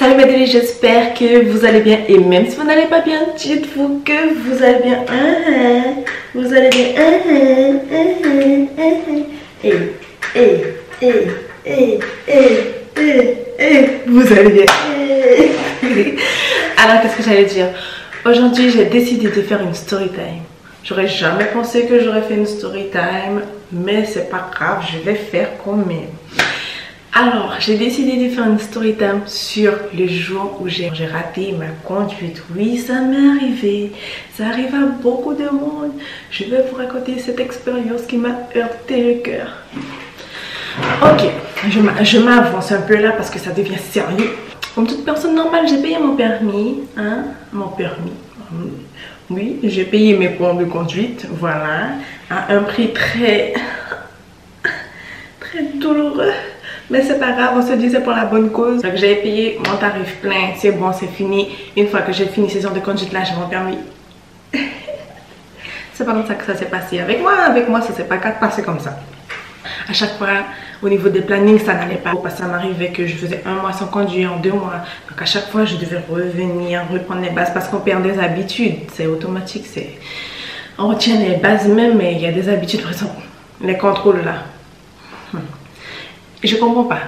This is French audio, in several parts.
Salut mes délis, j'espère que vous allez bien et même si vous n'allez pas bien, dites-vous que vous allez bien. Vous allez bien. Vous allez bien. Alors qu'est-ce que j'allais dire? Aujourd'hui j'ai décidé de faire une story time. J'aurais jamais pensé que j'aurais fait une story time, mais c'est pas grave, je vais faire quand même. Alors, j'ai décidé de faire une story time sur le jour où j'ai raté ma conduite. Oui, ça m'est arrivé. Ça arrive à beaucoup de monde. Je vais vous raconter cette expérience qui m'a heurté le cœur. Ok, je m'avance un peu là parce que ça devient sérieux. Comme toute personne normale, j'ai payé mon permis. Mon permis. Oui, j'ai payé mes points de conduite. Voilà. À un prix très douloureux. Mais c'est pas grave, on se dit c'est pour la bonne cause. Donc j'ai payé mon tarif plein, c'est bon, c'est fini. Une fois que j'ai fini ces heures de conduite là, j'ai mon permis. C'est pas comme ça que ça s'est passé avec moi ça s'est pas passé comme ça. À chaque fois, au niveau des plannings, ça n'allait pas. Parce que ça m'arrivait que je faisais 1 mois sans conduire, 2 mois. Donc à chaque fois, je devais revenir, reprendre les bases parce qu'on perd des habitudes. C'est automatique, on retient les bases même, mais il y a des habitudes, par exemple, les contrôles là. Je comprends pas.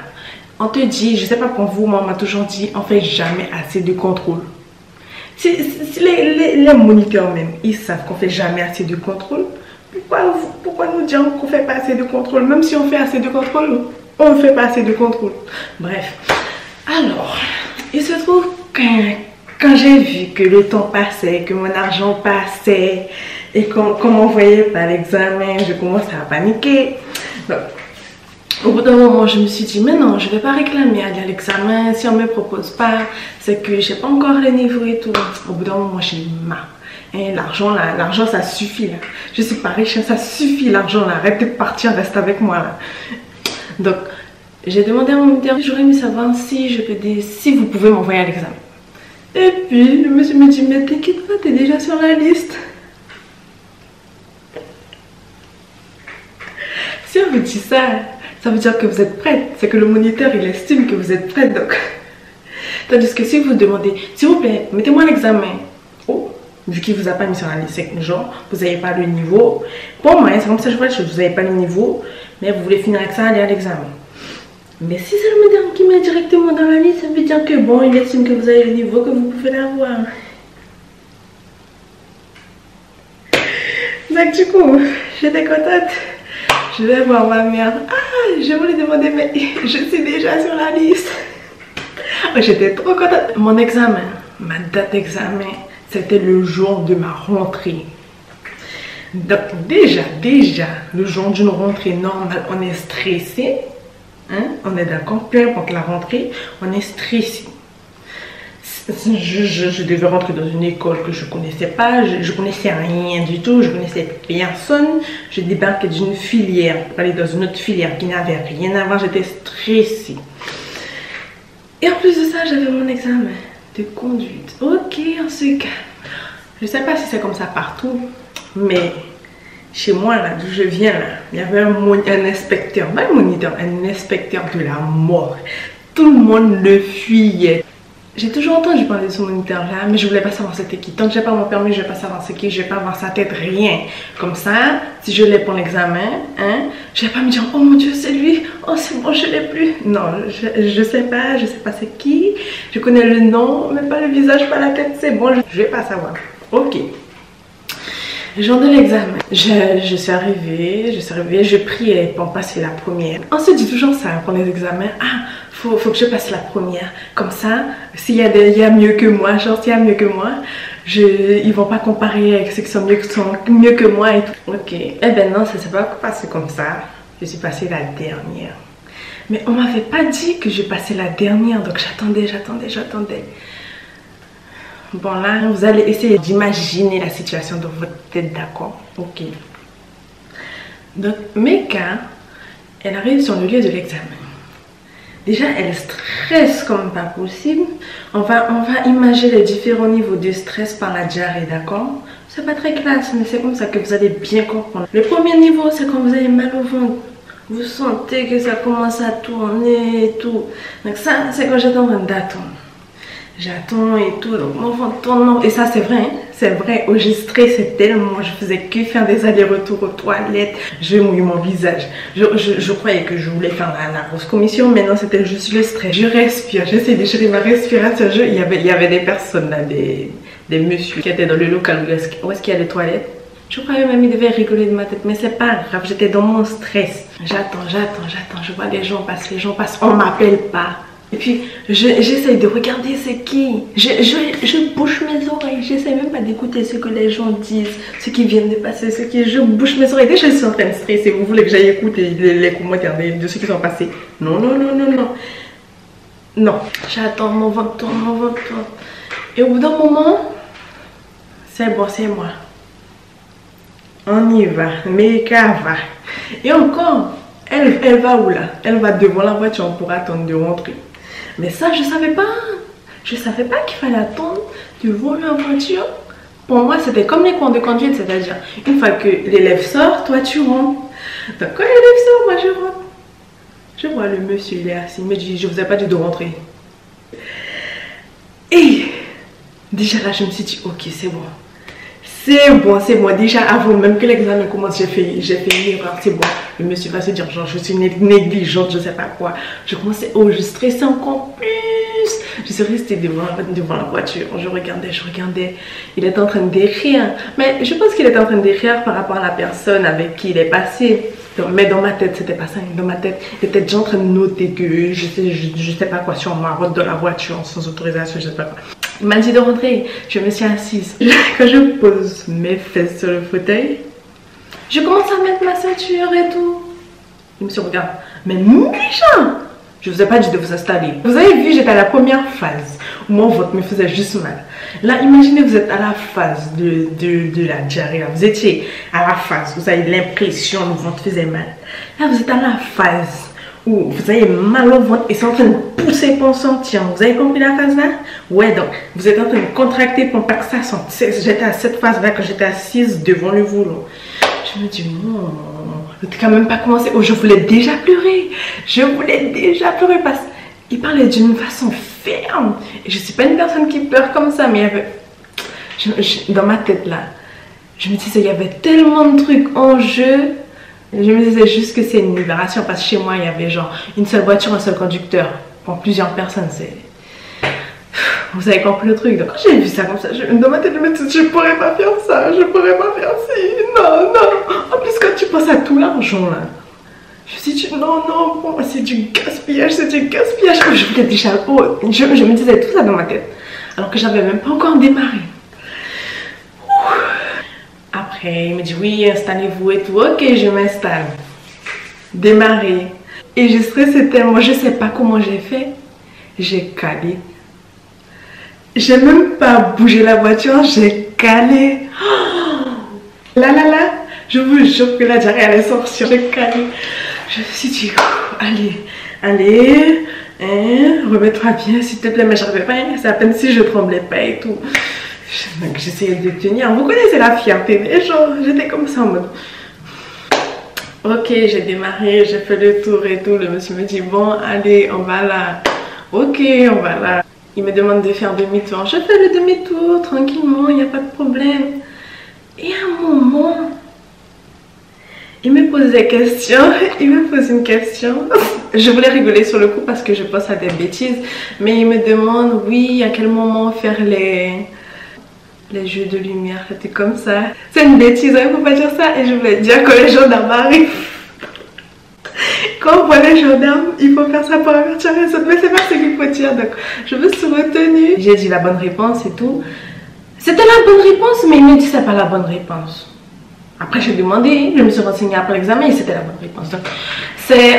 On te dit, je sais pas pour vous, moi on m'a toujours dit, on fait jamais assez de contrôle. Si les moniteurs même, ils savent qu'on fait jamais assez de contrôle. Pourquoi nous dire qu'on fait pas assez de contrôle? Même si on fait assez de contrôle, on ne fait pas assez de contrôle. Bref. Alors, il se trouve que quand j'ai vu que le temps passait, que mon argent passait, et qu'on m'envoyait pas l'examen, je commençais à paniquer. Donc, au bout d'un moment, je me suis dit, mais non, je ne vais pas réclamer à l'examen. Si on ne me propose pas, c'est que je n'ai pas encore les niveaux et tout. Au bout d'un moment, j'ai marre. Et l'argent, là, l'argent, ça suffit. Là. Je suis pas riche, ça suffit l'argent. Là. Arrête de partir, reste avec moi. Là. Donc, j'ai demandé à mon moniteur, j'aurais aimé savoir si vous pouvez m'envoyer à l'examen. Et puis, le monsieur me dit, mais t'inquiète pas, t'es déjà sur la liste. Si on vous dit ça, ça veut dire que vous êtes prête. C'est que le moniteur, il estime que vous êtes prête. Donc. Tandis que si vous demandez, s'il vous plaît, mettez-moi l'examen. Oh, vu qu'il ne vous a pas mis sur la liste, c'est que genre, vous n'avez pas le niveau. Pour moi, c'est comme ça que je vois les choses. Vous n'avez pas le niveau, mais vous voulez finir avec ça, aller à l'examen. Mais si c'est le moniteur qui met directement dans la liste, ça veut dire que bon, il estime que vous avez le niveau, que vous pouvez l'avoir. Donc du coup, j'étais contente. Je vais voir ma mère. Je voulais demander, mais je suis déjà sur la liste. J'étais trop contente. Mon examen, ma date d'examen, c'était le jour de ma rentrée. Donc déjà, le jour d'une rentrée normale, on est stressé. On est d'accord, peu importe la rentrée, on est stressé. Je devais rentrer dans une école que je ne connaissais pas, je connaissais rien du tout, je connaissais personne. Je débarquais d'une filière pour aller dans une autre filière qui n'avait rien à voir, j'étais stressée. Et en plus de ça, j'avais mon examen de conduite. Ok, on se calme. Je ne sais pas si c'est comme ça partout, mais chez moi, là, d'où je viens, là, il y avait un inspecteur, pas un moniteur, un inspecteur de la mort. Tout le monde le fuyait. J'ai toujours entendu parler de ce moniteur là, mais je voulais pas savoir c'était qui. Tant que j'ai pas mon permis, je vais pas savoir c'est qui, je vais pas voir sa tête, rien. Comme ça, si je l'ai pour l'examen, je vais pas me dire oh mon dieu c'est lui, oh c'est bon je l'ai plus. Non, je sais pas c'est qui. Je connais le nom, mais pas le visage, pas la tête, c'est bon, je vais pas savoir. Ok. Le jour de l'examen, je suis arrivée, je priais pour passer la première. On se dit toujours ça pour les examens. Faut que je passe la première. Comme ça, s'il y a mieux que moi, genre s'il y a mieux que moi, ils vont pas comparer avec ceux qui sont mieux que moi et tout. Ok. Eh ben non, ça s'est pas passé comme ça. Je suis passée la dernière. Mais on m'avait pas dit que je passais la dernière, donc j'attendais. Bon là, vous allez essayer d'imaginer la situation dans votre tête, d'accord? Ok. Donc, Meka, elle arrive sur le lieu de l'examen. Déjà, elle stresse comme pas possible. On va imaginer les différents niveaux de stress par la diarrhée, d'accord? C'est pas très classe, mais c'est comme ça que vous allez bien comprendre. Le premier niveau, c'est quand vous avez mal au ventre. Vous sentez que ça commence à tourner et tout. Donc ça, c'est quand j'étais en train d'attendre. J'attends et tout, donc mon ventre tourne. Et ça, c'est vrai, hein? C'est vrai. Oh, j'ai stressé tellement. Je faisais que faire des allers-retours aux toilettes. Je mouille mon visage. Je croyais que je voulais faire la grosse commission, mais non, c'était juste le stress. Je respire, j'essaie de gérer ma respiration. Il y avait des personnes là, des messieurs qui étaient dans le local où est-ce qu'il y a des toilettes. Je croyais même qu'ils devaient rigoler de ma tête, mais c'est pas grave, j'étais dans mon stress. J'attends. Je vois les gens passent, on m'appelle pas. Et puis, j'essaye de regarder c'est qui. Je bouche mes oreilles. J'essaie même pas d'écouter ce que les gens disent, ce qui viennent de passer, je bouche mes oreilles. Déjà, je suis en train de stresser. Vous voulez que j'aille écouter les commentaires de ceux qui sont passés? Non. Non. J'attends, mon ventre tourne. Et au bout d'un moment, c'est bon, c'est moi. On y va. Meka va. Et encore, elle va où là? Elle va devant la voiture pour attendre de rentrer. Mais ça, je savais pas. Je savais pas qu'il fallait attendre devant la voiture. Pour moi, c'était comme les cours de conduite, c'est-à-dire, une fois que l'élève sort, toi tu rentres. Donc quand l'élève sort, moi je rentre. Je vois le monsieur, il est assis, il me dit, je vous ai pas dit de rentrer. Et déjà là, je me suis dit, ok, c'est bon. C'est bon. Déjà, avant même que l'examen commence, j'ai fait une erreur, c'est bon. Le monsieur va se dire, genre, je suis négligente, je sais pas quoi. Je commençais, je stressais encore plus. Je suis restée devant la voiture. Je regardais. Il était en train d'écrire. Mais je pense qu'il était en train d'écrire par rapport à la personne avec qui il est passé. Mais dans ma tête, c'était pas ça. Dans ma tête, il était déjà en train de noter que je sais pas quoi sur ma route de la voiture sans autorisation, je sais pas quoi. Il m'a dit de rentrer, je me suis assise. Quand je pose mes fesses sur le fauteuil, je commence à mettre ma ceinture et tout. Il me regarde, mais méchant! Je vous ai pas dit de vous installer. Vous avez vu, j'étais à la première phase où mon ventre me faisait juste mal. Là, imaginez, vous êtes à la phase de la diarrhée. Vous étiez à la phase, vous avez l'impression que le ventre faisait mal. Là, vous êtes à la phase où vous avez mal au ventre et c'est en train de pousser pour sortir. Vous avez compris la phase là? Ouais, donc vous êtes en train de contracter pour pas que ça sorte. J'étais à cette phase là quand j'étais assise devant le volant. Je me dis non, je n'ai quand même pas commencé. Oh, je voulais déjà pleurer. Parce qu'il parlait d'une façon ferme. Et je ne suis pas une personne qui pleure comme ça, mais il y avait... dans ma tête là, je me disais, il y avait tellement de trucs en jeu. Je me disais juste que c'est une libération parce que chez moi, il y avait genre une seule voiture, un seul conducteur. Pour plusieurs personnes, c'est... Vous avez compris le truc. Donc quand j'ai vu ça comme ça, dans ma tête, je me disais, je pourrais pas faire ça, je pourrais pas faire ci. Non. En plus, quand tu penses à tout l'argent là, je me suis dit, non, pour moi, c'est du gaspillage. Oh, je voulais déjà... je me disais tout ça dans ma tête. Alors que j'avais même pas encore démarré. Après, il me dit, oui, installez-vous et tout. Ok, je m'installe. Démarrer. Et j'ai stressé tellement, je sais pas comment j'ai fait. J'ai calé. J'ai même pas bougé la voiture, j'ai calé. Oh, là, je vous jure que la diarrhée allait sortir. J'ai calé. Je me suis dit, allez, remets-toi bien s'il te plaît. Mais j'arrivais pas, c'est à peine si je tremblais pas et tout. Donc j'essayais de tenir. Vous connaissez la fierté des gens. J'étais comme ça en mode. Ok, j'ai démarré, j'ai fait le tour et tout. Le monsieur me dit, bon, allez, on va là. Ok, on va là. Il me demande de faire demi-tour. Je fais le demi-tour tranquillement, il n'y a pas de problème. Et à un moment, il me pose des questions. Il me pose une question. Je voulais rigoler sur le coup parce que je pense à des bêtises. Mais il me demande, oui, à quel moment faire les jeux de lumière. C'était comme ça. C'est une bêtise, il ne faut pas dire ça. Et je voulais dire que les gendarmes arrivent. Quand on voit les gendarmes, il faut faire ça pour avertir les autres. Mais c'est pas ce qu'il faut dire. Donc, je me suis retenue. J'ai dit la bonne réponse et tout. C'était la bonne réponse, mais il me dit c'est pas la bonne réponse. Après, j'ai demandé, je me suis renseignée après l'examen et c'était la bonne réponse. Donc,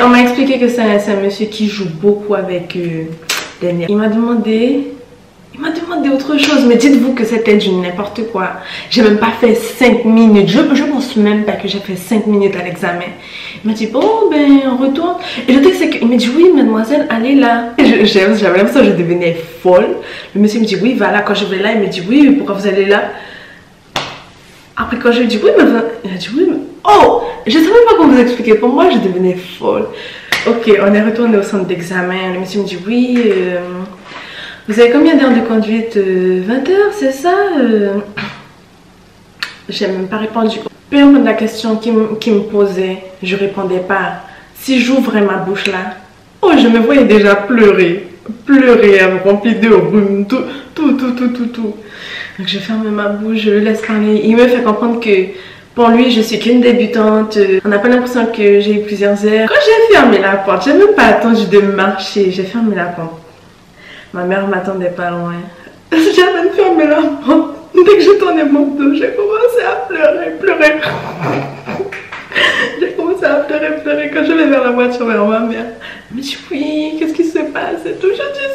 on m'a expliqué que c'est un monsieur qui joue beaucoup avec les nerfs. Il m'a demandé autre chose, mais dites-vous que c'était du n'importe quoi. J'ai même pas fait 5 minutes. Je pense même pas que j'ai fait 5 minutes à l'examen. Il m'a dit, bon, ben, on retourne. Et le truc, c'est qu'il me dit, oui, mademoiselle, allez là. J'avais l'impression que je devenais folle. Le monsieur me dit, oui, va là. Quand je vais là, il me dit, oui, pourquoi vous allez là? Après, quand je lui dis, oui, mais il a dit, oui, mais... Oh, je savais pas comment vous expliquer. Pour moi, je devenais folle. Ok, on est retourné au centre d'examen. Le monsieur me dit, oui, Vous avez combien d'heures de conduite? 20 heures, c'est ça? J'ai même pas répondu. Peu importe la question qui me posait, je répondais pas. Si j'ouvrais ma bouche là, oh, je me voyais déjà pleurer. Pleurer, rempli de rhume, tout. Donc je ferme ma bouche, je le laisse parler. Il me fait comprendre que pour lui, je suis qu'une débutante. On n'a pas l'impression que j'ai eu plusieurs heures. Quand j'ai fermé la porte, j'ai même pas attendu de marcher. J'ai fermé la porte. Ma mère m'attendait pas loin. J'avais fermé la porte. Dès que j'ai tourné mon dos, j'ai commencé à pleurer. J'ai commencé à pleurer quand je vais vers la voiture, vers ma mère. Elle me dit oui, qu'est-ce qui se passe et tout. Je dis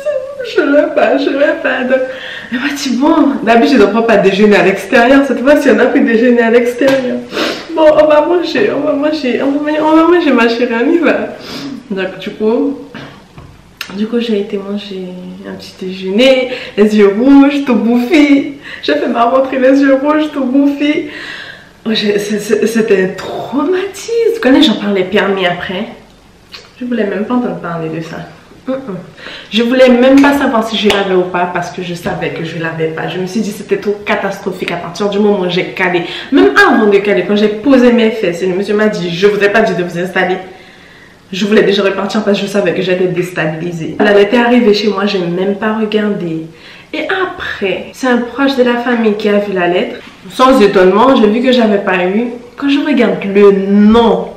je ne vais pas. Donc, elle m'a dit bon, d'habitude on ne prend pas déjeuner à l'extérieur. Cette fois-ci on a pris déjeuner à l'extérieur. Bon, on va manger ma chérie, on y va. Donc du coup j'ai été manger un petit déjeuner, les yeux rouges, tout bouffi. J'ai fait ma rentrée, les yeux rouges, tout bouffi. C'était un traumatisme. Tu connais, j'en parlais permis après. Je voulais même pas entendre parler de ça. Je voulais même pas savoir si je l'avais ou pas parce que je savais que je l'avais pas. Je me suis dit c'était trop catastrophique à partir du moment où j'ai calé. Même avant de caler, quand j'ai posé mes fesses, et le monsieur m'a dit je vous ai pas dit de vous installer. Je voulais déjà repartir parce que je savais que j'étais déstabilisée. Elle était arrivée chez moi, je n'ai même pas regardé. Et après, c'est un proche de la famille qui a vu la lettre. Sans étonnement, j'ai vu que j'avais pas eu. Quand je regarde le nom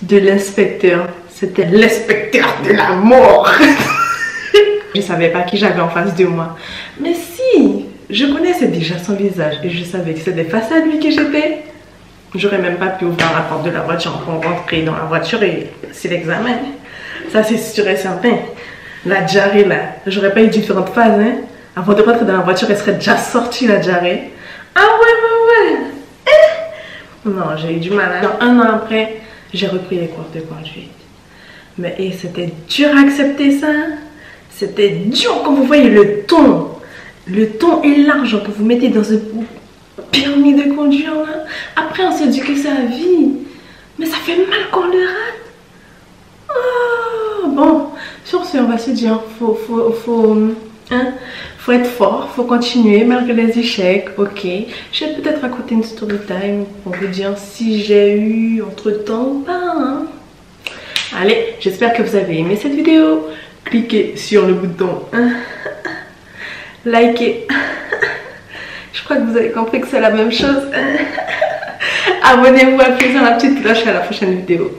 de l'inspecteur, c'était l'inspecteur de la mort. Je savais pas qui j'avais en face de moi. Mais si, je connaissais déjà son visage et je savais que c'était face à lui que j'étais. J'aurais même pas pu ouvrir la porte de la voiture pour rentrer dans la voiture et c'est l'examen. Ça c'est sûr et certain. La diarrhée là, j'aurais pas eu différentes phases. Hein. Avant de rentrer dans la voiture, elle serait déjà sortie la diarrhée. Ah ouais. Non, j'ai eu du mal. Hein. Un an après, j'ai repris les cours de conduite. Mais c'était dur à accepter ça. C'était dur quand vous voyez le ton et l'argent que vous mettez dans un permis de conduire là. Après on se dit que c'est la vie. Mais ça fait mal qu'on le rate. Oh, bon, sur ce on va se dire faut être fort, faut continuer malgré les échecs. Ok, je vais peut-être raconter une story time pour vous dire si j'ai eu entre temps ou pas. Hein. Allez, j'espère que vous avez aimé cette vidéo. Cliquez sur le bouton likez. Je crois que vous avez compris que c'est la même chose. Abonnez-vous, appuyez sur la petite cloche et à la prochaine vidéo.